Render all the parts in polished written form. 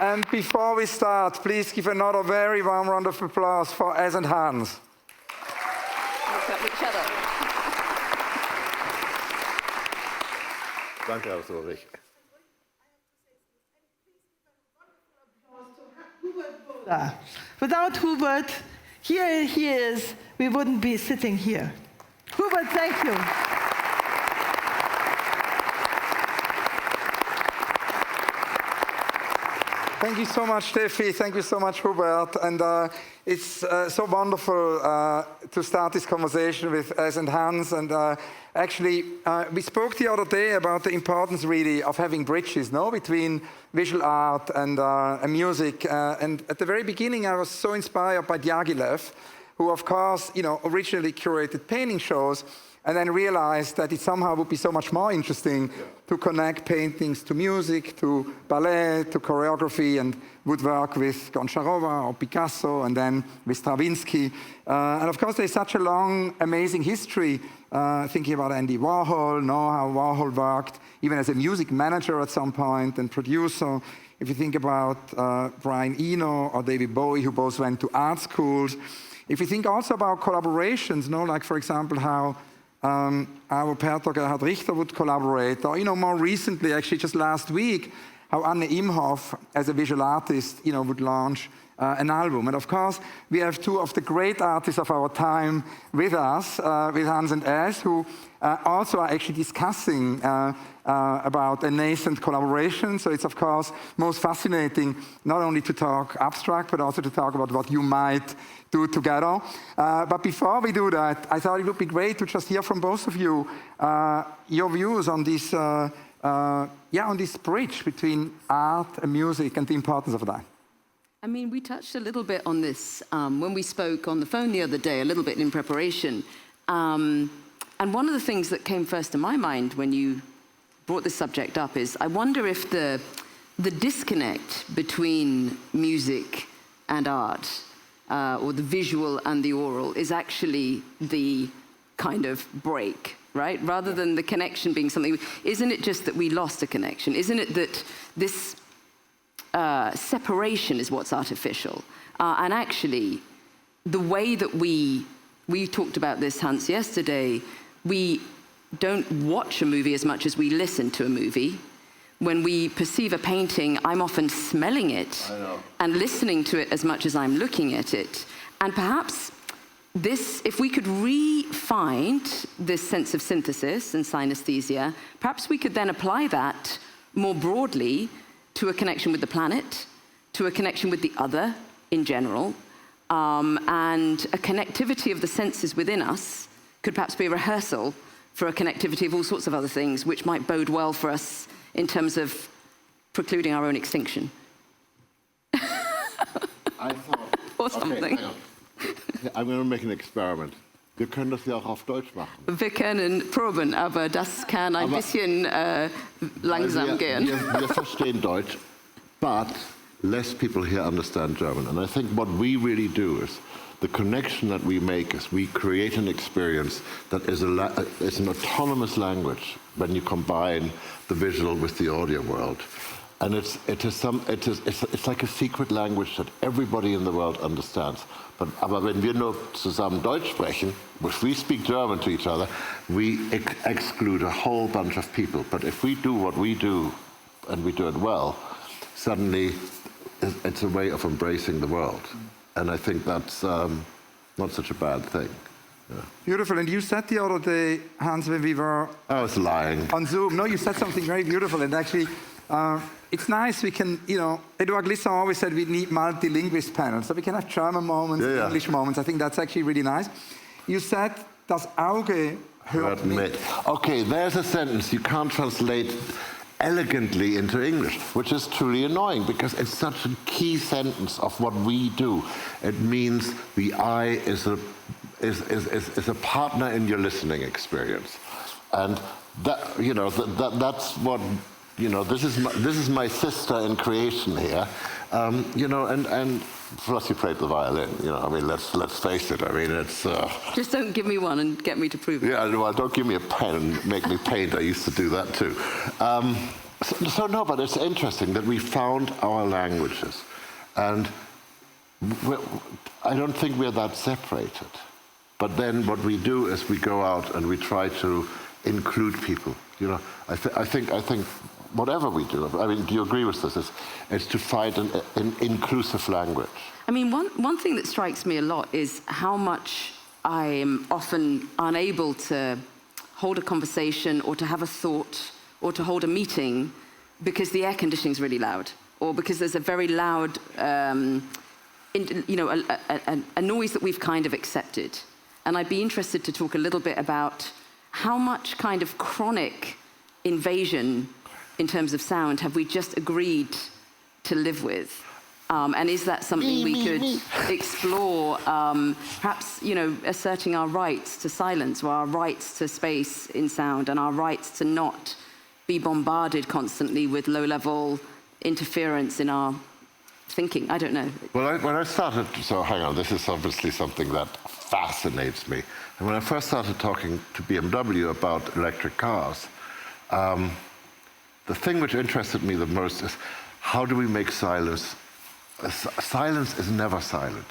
And before we start, please give another very warm round of applause for Ez and Hans. Look at each other. Danke, Hans Ulrich. Without Hubert, here he is, we wouldn't be sitting here. Hubert, thank you. Thank you so much, Steffi. Thank you so much, Hubert. And it's so wonderful to start this conversation with Ez and Hans. And actually, we spoke the other day about the importance, really, of having bridges, no, between visual art and music. And at the very beginning, I was so inspired by Diaghilev, who, of course, originally curated painting shows, and then realized that it somehow would be so much more interesting to connect paintings to music, to ballet, to choreography, and would work with Goncharova or Picasso, and then with Stravinsky. And of course, there's such a long, amazing history, thinking about Andy Warhol, know how Warhol worked, even as a music manager at some point, and producer. If you think about Brian Eno or David Bowie, who both went to art schools. If you think also about collaborations, like, for example, how our Perto Gerhard Richter would collaborate, or more recently, actually just last week, how Anne Imhoff, as a visual artist, would launch an album. And of course, we have two of the great artists of our time with us, with Hans and Ez, who also are actually discussing about a nascent collaboration. So it's, of course, most fascinating not only to talk abstract, but also to talk about what you might do together. But before we do that, I thought it would be great to just hear from both of you your views on this, on this bridge between art and music and the importance of that. I mean, we touched a little bit on this when we spoke on the phone the other day, a little bit in preparation. And one of the things that came first to my mind when you brought this subject up is, I wonder if the disconnect between music and art, or the visual and the oral, is actually the kind of break, right? Rather than the connection being something, isn't it just that we lost a connection? Isn't it that this separation is what's artificial? And actually, the way that we talked about this, Hans, yesterday, we don't watch a movie as much as we listen to a movie. When we perceive a painting, I'm often smelling it and listening to it as much as I'm looking at it. And perhaps this, if we could re-find this sense of synthesis and synesthesia, perhaps we could then apply that more broadly to a connection with the planet, to a connection with the other in general, and a connectivity of the senses within us could perhaps be a rehearsal for a connectivity of all sorts of other things, which might bode well for us in terms of precluding our own extinction. I thought, or something. Okay, I'm going to make an experiment. Wir können das ja auch auf Deutsch machen. Wir können proben, aber das kann ein bisschen langsam gehen. Wir verstehen Deutsch, but less people here understand German. And I think what we really do is, the connection that we make is we create an experience that is an autonomous language when you combine the visual with the audio world. And it's like a secret language that everybody in the world understands. Aber wenn wir nur zusammen Deutsch sprechen, if we speak German to each other, we exclude a whole bunch of people. But if we do what we do, and we do it well, suddenly it's a way of embracing the world. And I think that's not such a bad thing. Yeah. Beautiful. And you said the other day, Hans, when we were... I was lying. On Zoom. No, you said something very beautiful. And actually, it's nice we can, Edouard Glissant always said we need multilingual panels. So we can have German moments, English moments. I think that's actually really nice. You said, das Auge hört mit. Okay, there's a sentence you can't translate elegantly into English, which is truly annoying because it's such a key sentence of what we do. It means the eye is a partner in your listening experience, and that that's what This is my sister in creation here, and plus you played the violin. Let's face it. I mean, it's just don't give me one and get me to prove it. Yeah, well, don't give me a pen and make me paint. I used to do that too. So no, but it's interesting that we found our languages, and I don't think we're that separated. But then what we do is we go out and we try to include people. You know, I think whatever we do, I mean, do you agree with this? Is to find an inclusive language. I mean, one thing that strikes me a lot is how much I am often unable to hold a conversation or to have a thought or to hold a meeting because the air conditioning is really loud, or because there's a very loud, a noise that we've kind of accepted. And I'd be interested to talk a little bit about how much kind of chronic invasion in terms of sound have we just agreed to live with? And is that something we could explore, perhaps, asserting our rights to silence, or our rights to space in sound, and our rights to not be bombarded constantly with low-level interference in our thinking? I don't know. Well, when I started, so hang on, this is obviously something that fascinates me. And when I first started talking to BMW about electric cars, the thing which interested me the most is how do we make silence? Silence is never silent.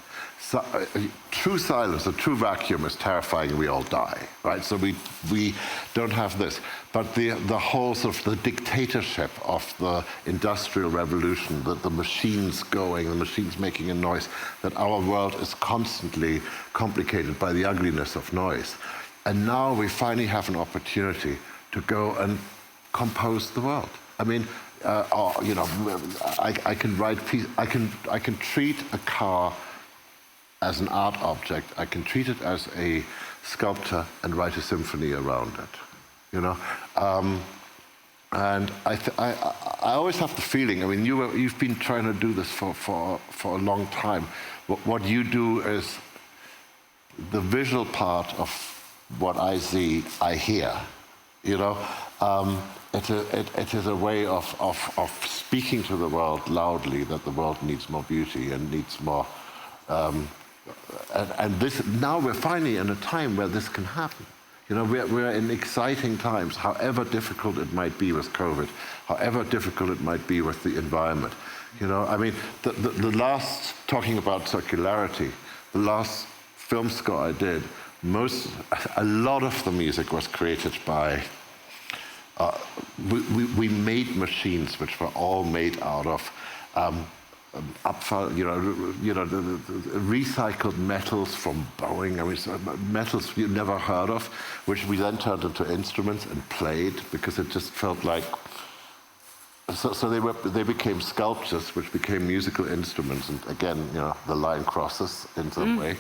True silence, a true vacuum is terrifying, we all die, right? So we don't have this. But the whole sort of the dictatorship of the Industrial Revolution, the machines going, the machines making a noise, that our world is constantly complicated by the ugliness of noise. And now we finally have an opportunity to go and compose the world. I mean, I can write I can treat a car as an art object. I can treat it as a sculpture and write a symphony around it. And I always have the feeling. I mean, you've been trying to do this for a long time. What you do is the visual part of what I see, I hear. It is a way of speaking to the world loudly that the world needs more beauty and needs more. And this, now we're finally in a time where this can happen. We're in exciting times, however difficult it might be with COVID, however difficult it might be with the environment. I mean, the last, talking about circularity, the last film score I did, a lot of the music was created by, we made machines which were all made out of recycled metals from Boeing. I mean, metals you never heard of, which we then turned into instruments and played because it just felt like. So they became sculptures, which became musical instruments, and again, the line crosses in some way.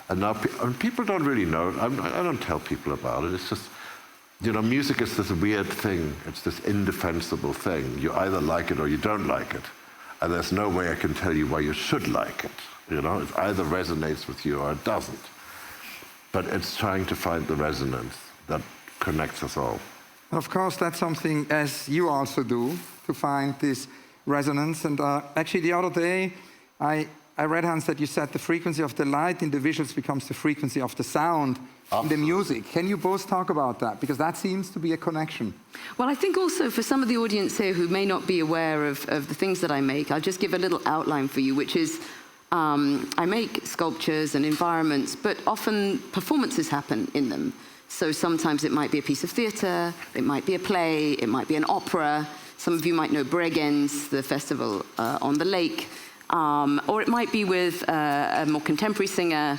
And now people don't really know. I don't tell people about it. It's just. Music is this weird thing. It's this indefensible thing. You either like it or you don't like it. And there's no way I can tell you why you should like it. It either resonates with you or it doesn't. But it's trying to find the resonance that connects us all. Of course, that's something, as you also do, to find this resonance. And actually, the other day, I read, Hans, that you said the frequency of the light in the visuals becomes the frequency of the sound in the music. Can you both talk about that? Because that seems to be a connection. Well, I think also for some of the audience here who may not be aware of the things that I make, I'll just give a little outline for you, which is I make sculptures and environments, but often performances happen in them. So sometimes it might be a piece of theatre, it might be a play, it might be an opera. Some of you might know Bregenz, the festival on the lake. Or it might be with a more contemporary singer.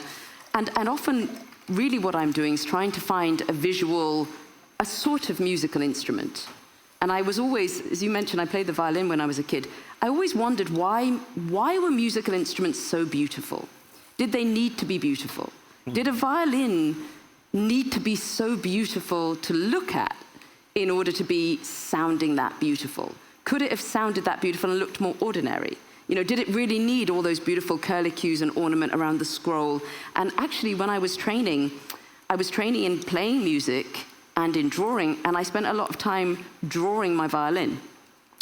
And often, really what I'm doing is trying to find a sort of musical instrument. And I was always, as you mentioned, I played the violin when I was a kid. I always wondered why were musical instruments so beautiful? Did they need to be beautiful? Did a violin need to be so beautiful to look at in order to be sounding that beautiful? Could it have sounded that beautiful and looked more ordinary? Did it really need all those beautiful curlicues and ornament around the scroll? And actually, when I was training in playing music and in drawing, and I spent a lot of time drawing my violin.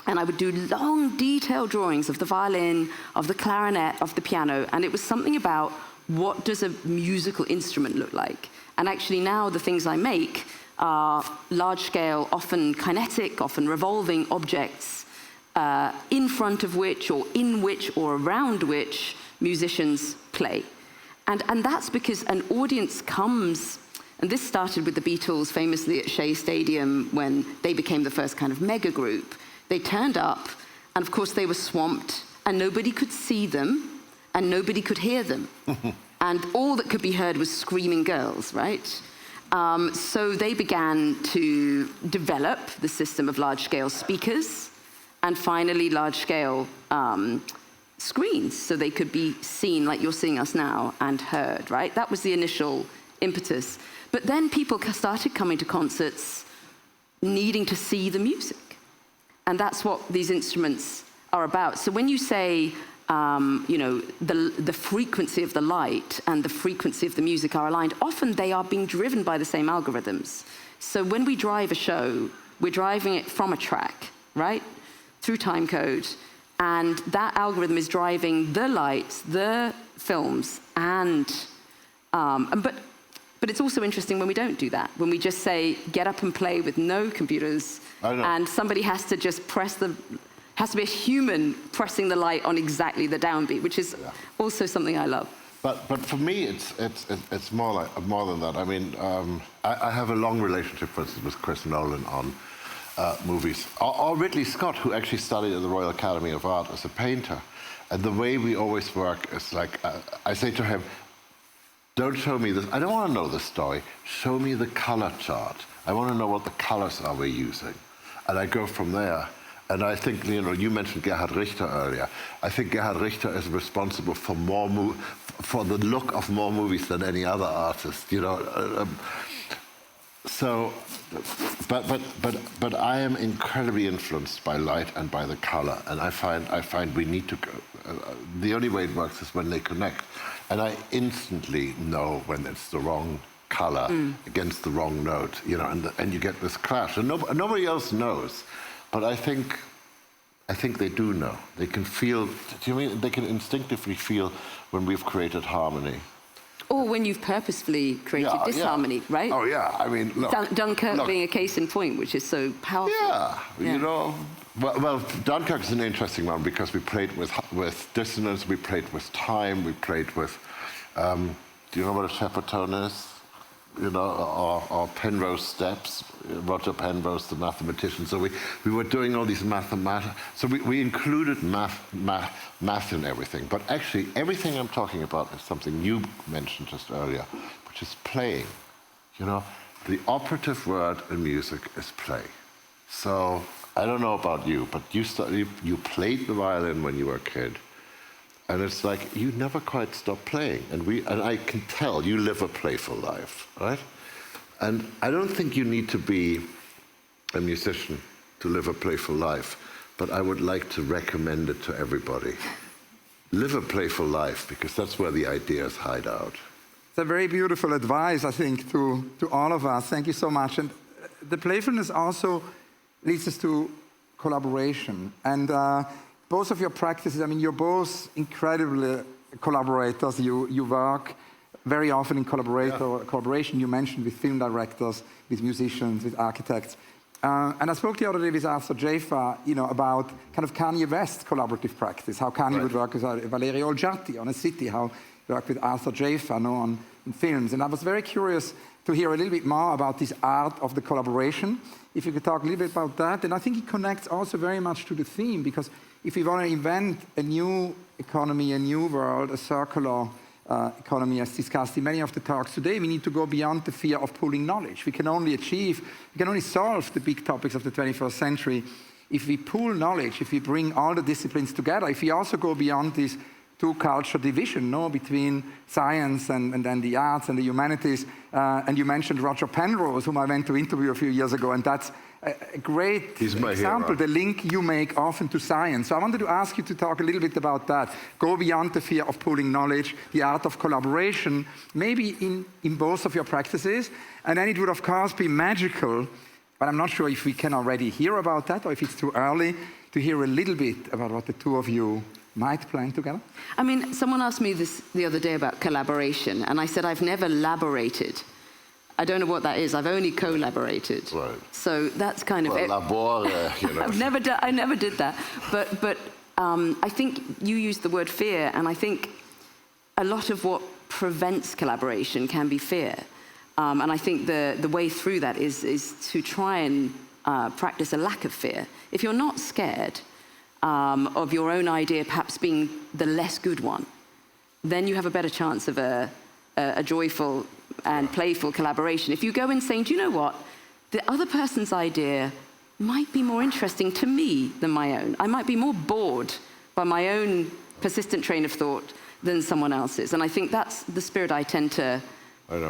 And I would do long, detailed drawings of the violin, of the clarinet, of the piano, and it was something about what does a musical instrument look like? And actually now the things I make, are large-scale, often kinetic, often revolving objects in front of which, or in which, or around which musicians play. And that's because an audience comes, and this started with the Beatles famously at Shea Stadium when they became the first kind of mega group. They turned up, and of course they were swamped, and nobody could see them, and nobody could hear them. And all that could be heard was screaming girls, right? So they began to develop the system of large-scale speakers, and finally large-scale screens, so they could be seen like you're seeing us now and heard, right? That was the initial impetus. But then people started coming to concerts needing to see the music. And that's what these instruments are about. So when you say, the frequency of the light and the frequency of the music are aligned, often they are being driven by the same algorithms. So when we drive a show, we're driving it from a track, right? Through time code. And that algorithm is driving the lights, the films, but it's also interesting when we don't do that, when we just say, get up and play with no computers, and somebody has to just has to be a human pressing the light on exactly the downbeat, which is also something I love. But for me, it's more than that. I mean, I have a long relationship, for instance, with Chris Nolan on movies, or Ridley Scott, who actually studied at the Royal Academy of Art as a painter. And the way we always work is like, I say to him, don't show me this, I don't want to know the story, show me the color chart. I want to know what the colors are we're using. And I go from there. And I think, you mentioned Gerhard Richter earlier. I think Gerhard Richter is responsible for for the look of more movies than any other artist, So, but I am incredibly influenced by light and by the color, and I find we need to go. The only way it works is when they connect, and I instantly know when it's the wrong color against the wrong note, and you get this clash, and nobody else knows, but I think they do know. They can feel. Do you mean they can instinctively feel when we've created harmony? Or when you've purposefully created disharmony, right? Oh, yeah. I mean, look. Dunkirk being a case in point, which is so powerful. Yeah. Well, Dunkirk is an interesting one because we played with dissonance, we played with time, we played with, do you know what a Shepperton is? Or Penrose steps, Roger Penrose, the mathematician. So we were doing all these mathematics. So we included math in everything. But actually, everything I'm talking about is something you mentioned just earlier, which is playing. The operative word in music is play. So I don't know about you, but you played the violin when you were a kid. And it's like, you never quite stop playing. And I can tell you live a playful life, right? And I don't think you need to be a musician to live a playful life, but I would like to recommend it to everybody. Live a playful life, because that's where the ideas hide out. It's a very beautiful advice, I think, to all of us. Thank you so much. And the playfulness also leads us to collaboration. And both of your practices, I mean, you're both incredible collaborators. You work very often in collaboration. You mentioned with film directors, with musicians, with architects. And I spoke the other day with Arthur Jafa, about kind of Kanye West collaborative practice, how Kanye would work with Valerio Olgiati on a city, how he worked with Arthur Jafa on films. And I was very curious to hear a little bit more about this art of the collaboration. If you could talk a little bit about that. And I think it connects also very much to the theme, because if we want to invent a new economy, a new world, a circular economy, as discussed in many of the talks today, we need to go beyond the fear of pooling knowledge. We can only solve the big topics of the 21st century if we pool knowledge, if we bring all the disciplines together, if we also go beyond this two-culture division between science and then the arts and the humanities. And you mentioned Roger Penrose, whom I went to interview a few years ago, and that's a great example, the link you make often to science. So I wanted to ask you to talk a little bit about that. Go beyond the fear of pooling knowledge, the art of collaboration, maybe in both of your practices. And then it would, of course, be magical, but I'm not sure if we can already hear about that or if it's too early to hear a little bit about what the two of you might plan together. I mean, someone asked me this the other day about collaboration, and I said I've never elaborated. I don't know what that is. I've only collaborated. Right. So that's kind of Well, it. labore, you know. I never did that. But I think you used the word fear, and I think a lot of what prevents collaboration can be fear. And I think the way through that is to try and practice a lack of fear. If you're not scared of your own idea perhaps being the less good one, then you have a better chance of a joyful and playful collaboration. If you go in saying, do you know what, the other person's idea might be more interesting to me than my own. I might be more bored by my own persistent train of thought than someone else's. And I think that's the spirit I tend to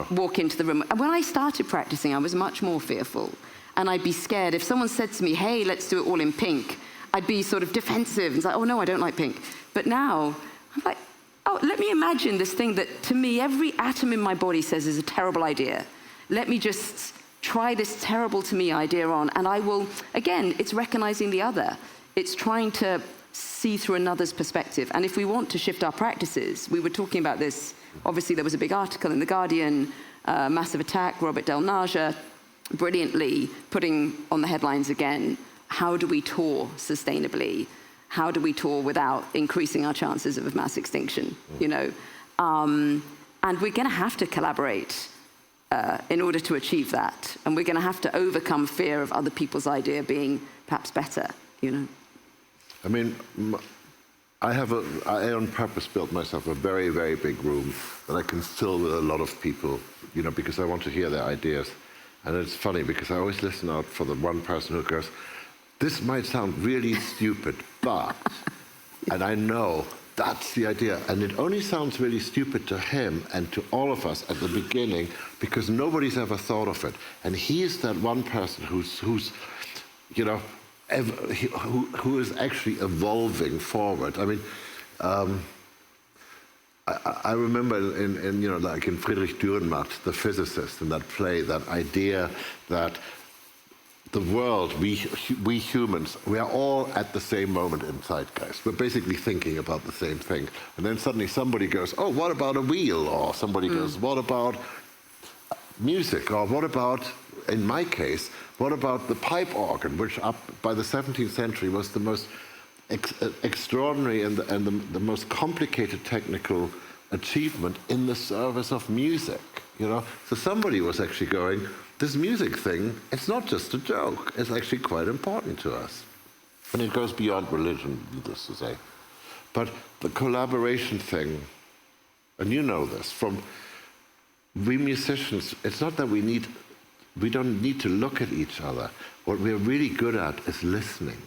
walk into the room. And when I started practicing, I was much more fearful. And I'd be scared. If someone said to me, hey, let's do it all in pink, I'd be sort of defensive and say, oh, no, I don't like pink. But now, I'm like, oh, let me imagine this thing that, to me, every atom in my body says is a terrible idea. Let me just try this terrible to me idea on, and I will, again, it's recognizing the other. It's trying to see through another's perspective. And if we want to shift our practices, we were talking about this, obviously there was a big article in The Guardian, massive attack, Robert Del Naja, brilliantly putting on the headlines again, how do we tour sustainably? How do we tour without increasing our chances of mass extinction, you know? And we're gonna have to collaborate in order to achieve that. And we're gonna have to overcome fear of other people's idea being perhaps better, you know? I mean, I on purpose built myself a very, very big room that I can fill with a lot of people, you know, because I want to hear their ideas. And it's funny because I always listen out for the one person who goes, this might sound really stupid, but, and I know that's the idea. And it only sounds really stupid to him and to all of us at the beginning because nobody's ever thought of it. And he's that one person who's you know, who is actually evolving forward. I mean, I remember in you know, like in Friedrich Dürrenmatt, the physicist, in that play, that idea that the world, we humans, we are all at the same moment in zeitgeist. We're basically thinking about the same thing. And then suddenly somebody goes, oh, what about a wheel? Or somebody goes, what about music? Or what about, in my case, what about the pipe organ, which up by the 17th century was the most extraordinary and the most complicated technical achievement in the service of music, you know? So somebody was actually going, this music thing, it's not just a joke. It's actually quite important to us. And it goes beyond religion, needless to say. But the collaboration thing, and you know this, from we musicians, it's not that we don't need to look at each other. What we're really good at is listening.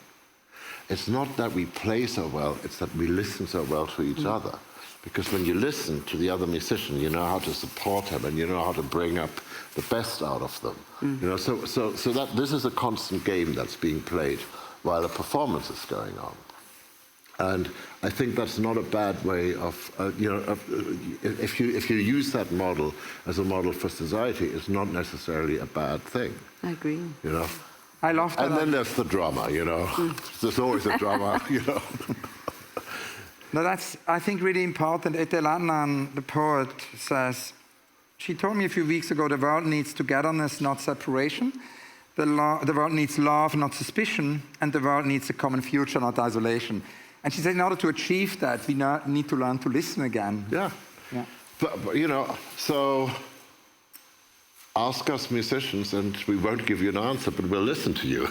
It's not that we play so well, it's that we listen so well to each other. Because when you listen to the other musician, you know how to support him and you know how to bring up the best out of them. You know, so that this is a constant game that's being played while a performance is going on. And I think that's not a bad way of, you know, if you use that model as a model for society, it's not necessarily a bad thing. I agree. You know? I love that. And then there's the drama, you know. There's always a drama, you know. No, that's, I think, really important. Devlin, the poet, says, she told me a few weeks ago, the world needs togetherness, not separation. The world needs love, not suspicion. And the world needs a common future, not isolation. And she said, in order to achieve that, we need to learn to listen again. Yeah. But you know, so ask us musicians and we won't give you an answer, but we'll listen to you.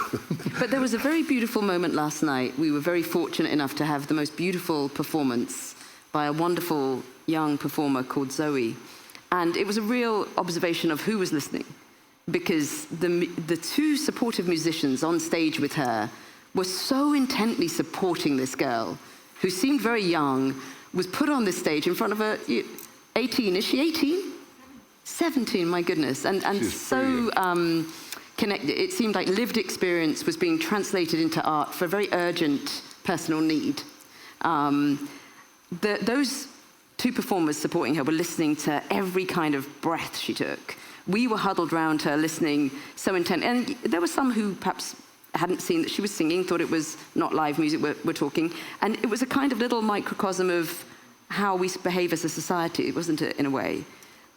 But there was a very beautiful moment last night. We were very fortunate enough to have the most beautiful performance by a wonderful young performer called Zoe. And it was a real observation of who was listening, because the two supportive musicians on stage with her were so intently supporting this girl, who seemed very young, was put on this stage in front of her, 18, is she 18? 17, my goodness, and so connected. It seemed like lived experience was being translated into art for a very urgent personal need. Those two performers supporting her were listening to every kind of breath she took. We were huddled around her listening so intent, and there were some who perhaps hadn't seen that she was singing, thought it was not live music we're talking, and it was a kind of little microcosm of how we behave as a society, wasn't it, in a way?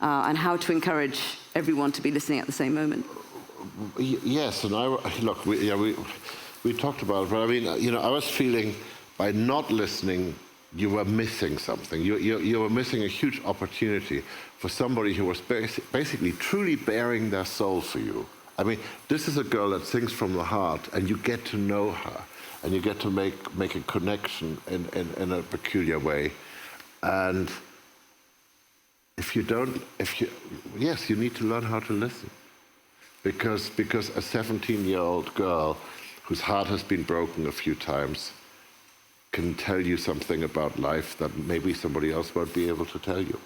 and how to encourage everyone to be listening at the same moment. Yes, and look, we talked about it, but I mean, I was feeling by not listening, you were missing something. You were missing a huge opportunity for somebody who was basically truly bearing their soul for you. I mean, this is a girl that sings from the heart, and you get to know her, and you get to make a connection in a peculiar way. And yes, you need to learn how to listen. Because a 17-year-old girl whose heart has been broken a few times can tell you something about life that maybe somebody else won't be able to tell you.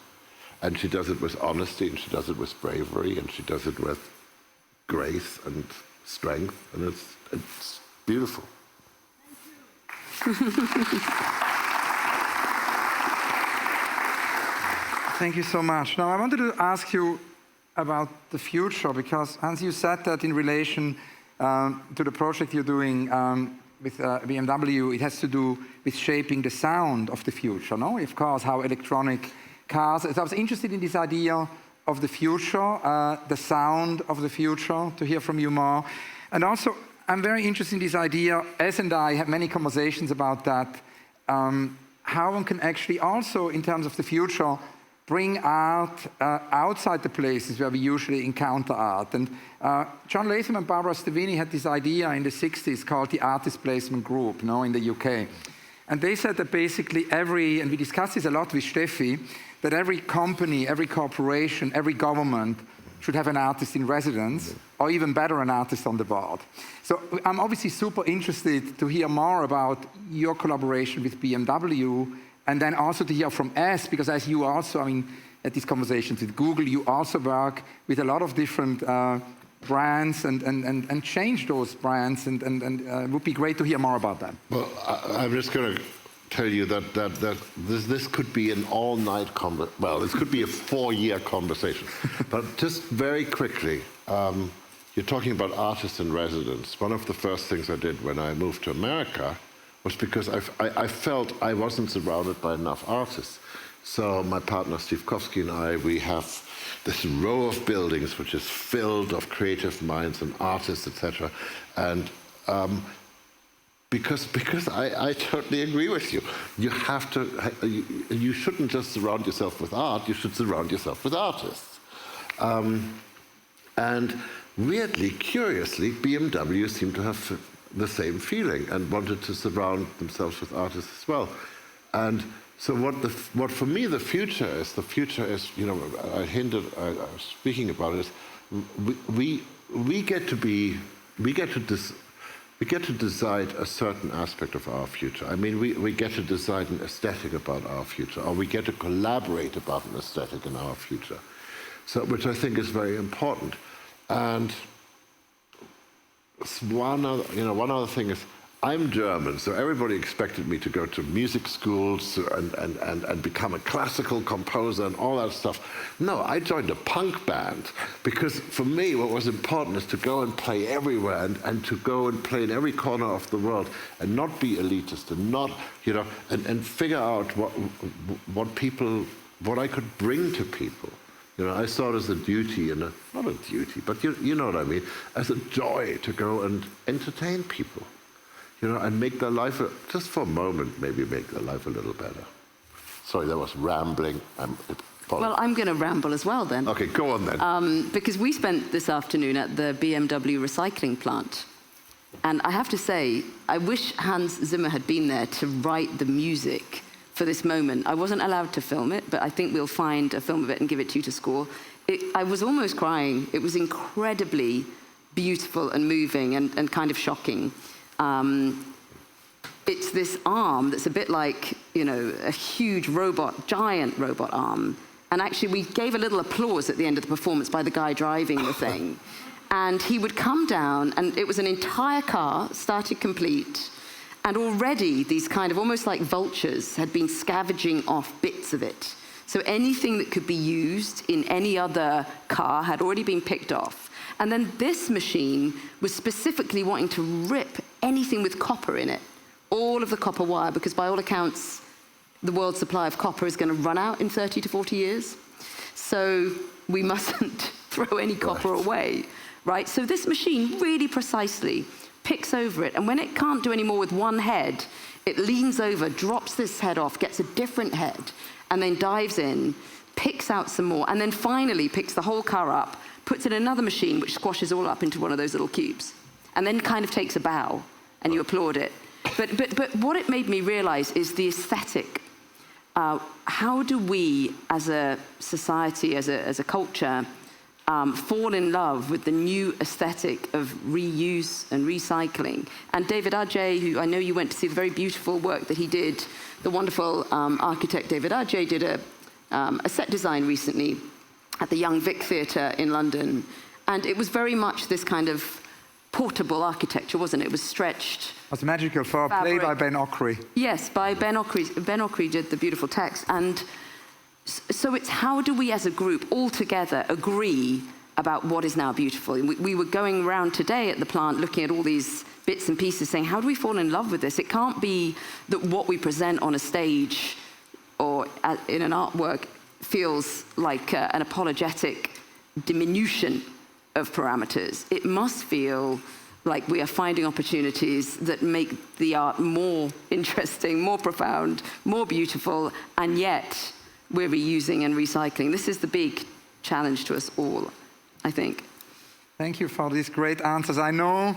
And she does it with honesty, and she does it with bravery, and she does it with grace and strength, and it's beautiful. Thank you so much. Now, I wanted to ask you about the future, because Hans, you said that in relation to the project you're doing with BMW, it has to do with shaping the sound of the future, no? Of course, how electronic cars. So I was interested in this idea of the future, the sound of the future, to hear from you more. And also, I'm very interested in this idea, as and I have many conversations about that, how one can actually also, in terms of the future, bring art outside the places where we usually encounter art. And John Latham and Barbara Stevini had this idea in the 60s called the Artist Placement Group, in the UK. And they said that basically and we discussed this a lot with Steffi, that every company, every corporation, every government should have an artist in residence, or even better, an artist on the board. So I'm obviously super interested to hear more about your collaboration with BMW, and then also to hear from us, because as you also, at these conversations with Google, you also work with a lot of different brands and change those brands, and it would be great to hear more about that. Well, I'm just going to tell you that this could be an all-night conversation. Well, this could be a 4-year conversation. But just very quickly, you're talking about artists in residence. One of the first things I did when I moved to America was because I felt I wasn't surrounded by enough artists. So my partner Steve Kofsky and I, we have this row of buildings which is filled of creative minds and artists, etc. And because I totally agree with you. You have to. You shouldn't just surround yourself with art. You should surround yourself with artists. And weirdly, curiously, BMW seemed to have the same feeling and wanted to surround themselves with artists as well. And so what for me the future is, I hinted, speaking about it, we get to decide a certain aspect of our future. I mean, we get to decide an aesthetic about our future, or we get to collaborate about an aesthetic in our future. So, which I think is very important. And one other thing is, I'm German, so everybody expected me to go to music schools and become a classical composer and all that stuff. No, I joined a punk band because for me what was important is to go and play everywhere and to go and play in every corner of the world and not be elitist and not, and figure out what I could bring to people. I saw it as a duty, not a duty, but you know what I mean, as a joy to go and entertain people, and make their life, just for a moment, maybe make their life a little better. Sorry, that was rambling. Well, I'm going to ramble as well then. Okay, go on then. Because we spent this afternoon at the BMW recycling plant. And I have to say, I wish Hans Zimmer had been there to write the music for this moment. I wasn't allowed to film it, but I think we'll find a film of it and give it to you to score. I was almost crying. It was incredibly beautiful and moving and kind of shocking. It's this arm that's a bit like, a huge giant robot arm. And actually, we gave a little applause at the end of the performance by the guy driving the thing. And he would come down, and it was an entire car, started complete. And already these kind of almost like vultures had been scavenging off bits of it. So anything that could be used in any other car had already been picked off. And then this machine was specifically wanting to rip anything with copper in it, all of the copper wire, because by all accounts, the world's supply of copper is going to run out in 30 to 40 years. So we mustn't throw any copper away, right? So this machine really precisely picks over it, and when it can't do any more with one head, it leans over, drops this head off, gets a different head, and then dives in, picks out some more, and then finally picks the whole car up, puts it in another machine, which squashes all up into one of those little cubes, and then kind of takes a bow, and you applaud it. But what it made me realize is the aesthetic. How do we, as a society, as a culture, fall in love with the new aesthetic of reuse and recycling? And David Adjaye, who I know you went to see the very beautiful work that he did, the wonderful architect David Adjaye did a set design recently at the Young Vic Theatre in London. And it was very much this kind of portable architecture, wasn't it? It was stretched. It was magical for a play by Ben Okri. Yes, by Ben Okri. Ben Okri did the beautiful text. And so it's how do we as a group all together agree about what is now beautiful? We were going around today at the plant looking at all these bits and pieces saying, how do we fall in love with this? It can't be that what we present on a stage or in an artwork feels like an apologetic diminution of parameters. It must feel like we are finding opportunities that make the art more interesting, more profound, more beautiful, and yet we're reusing and recycling. This is the big challenge to us all, I think. Thank you for these great answers. I know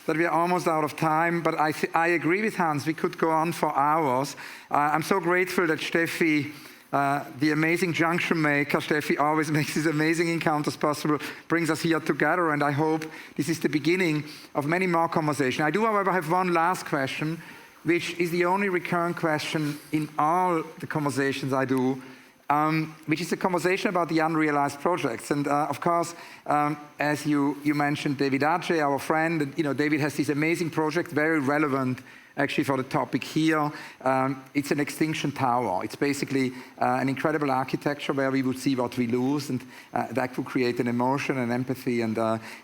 that we are almost out of time, but I agree with Hans. We could go on for hours. I'm so grateful that Steffi, the amazing junction maker, Steffi always makes these amazing encounters possible, brings us here together, and I hope this is the beginning of many more conversations. I do, however, have one last question, which is the only recurrent question in all the conversations I do, which is a conversation about the unrealized projects. And of course, as you mentioned, David Adjaye, our friend, and, David has this amazing project, very relevant actually for the topic here. It's an extinction tower. It's basically an incredible architecture where we would see what we lose, and that could create an emotion and empathy. And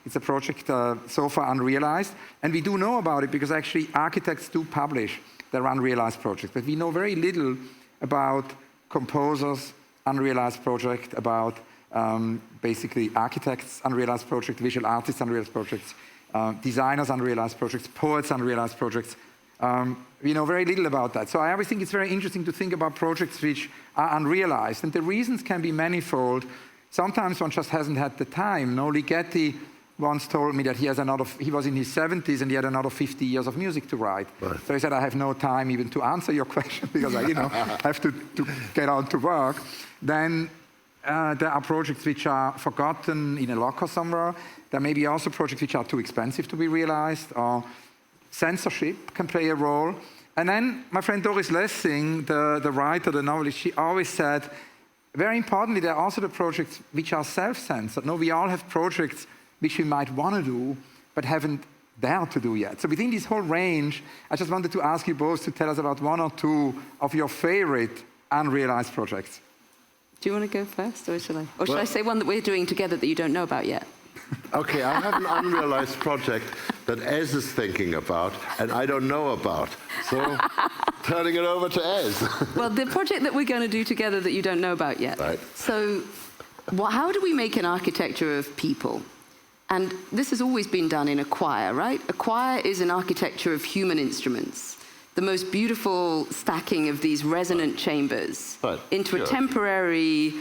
it's a project so far unrealized. And we do know about it because actually architects do publish their unrealized projects. But we know very little about composers' unrealized project, about basically architects' unrealized project, visual artists' unrealized projects, designers' unrealized projects, poets' unrealized projects. We know very little about that. So I always think it's very interesting to think about projects which are unrealized. And the reasons can be manifold. Sometimes one just hasn't had the time. No, Ligeti once told me that he was in his 70s and he had another 50 years of music to write. Right. So he said, I have no time even to answer your question because I have to get on to work. Then there are projects which are forgotten in a locker somewhere. There may be also projects which are too expensive to be realized, or censorship can play a role. And then my friend Doris Lessing, the writer, the novelist, she always said, very importantly, there are also the projects which are self-censored. No, we all have projects which we might want to do, but haven't dared to do yet. So within this whole range, I just wanted to ask you both to tell us about one or two of your favorite unrealized projects. Do you want to go first, or shall I? Or should I say one that we're doing together that you don't know about yet? Okay, I have an unrealized project that Ez is thinking about and I don't know about. So, turning it over to Ez. Well, the project that we're going to do together that you don't know about yet. Right. So, how do we make an architecture of people? And this has always been done in a choir, right? A choir is an architecture of human instruments. The most beautiful stacking of these resonant chambers into a temporary,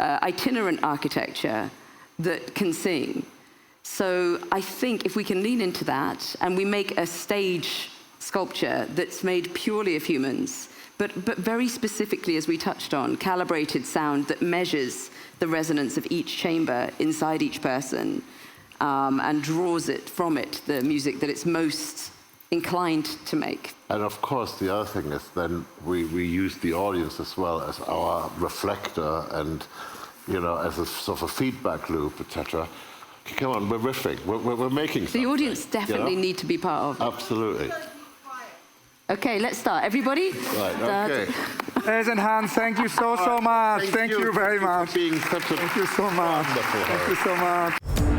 itinerant architecture that can sing. So I think if we can lean into that and we make a stage sculpture that's made purely of humans, but very specifically, as we touched on, calibrated sound that measures the resonance of each chamber inside each person and draws it from it, the music that it's most inclined to make. And of course, the other thing is then we use the audience as well as our reflector and as a sort of feedback loop, etc. Come on, we're riffing. We're making something. The audience definitely need to be part of it. Absolutely. Okay, let's start. Everybody? Right, okay. Ez and Hans, thank you so much. Thank you very much. For being such a Thank you so much. Wonderful. Thank you so much.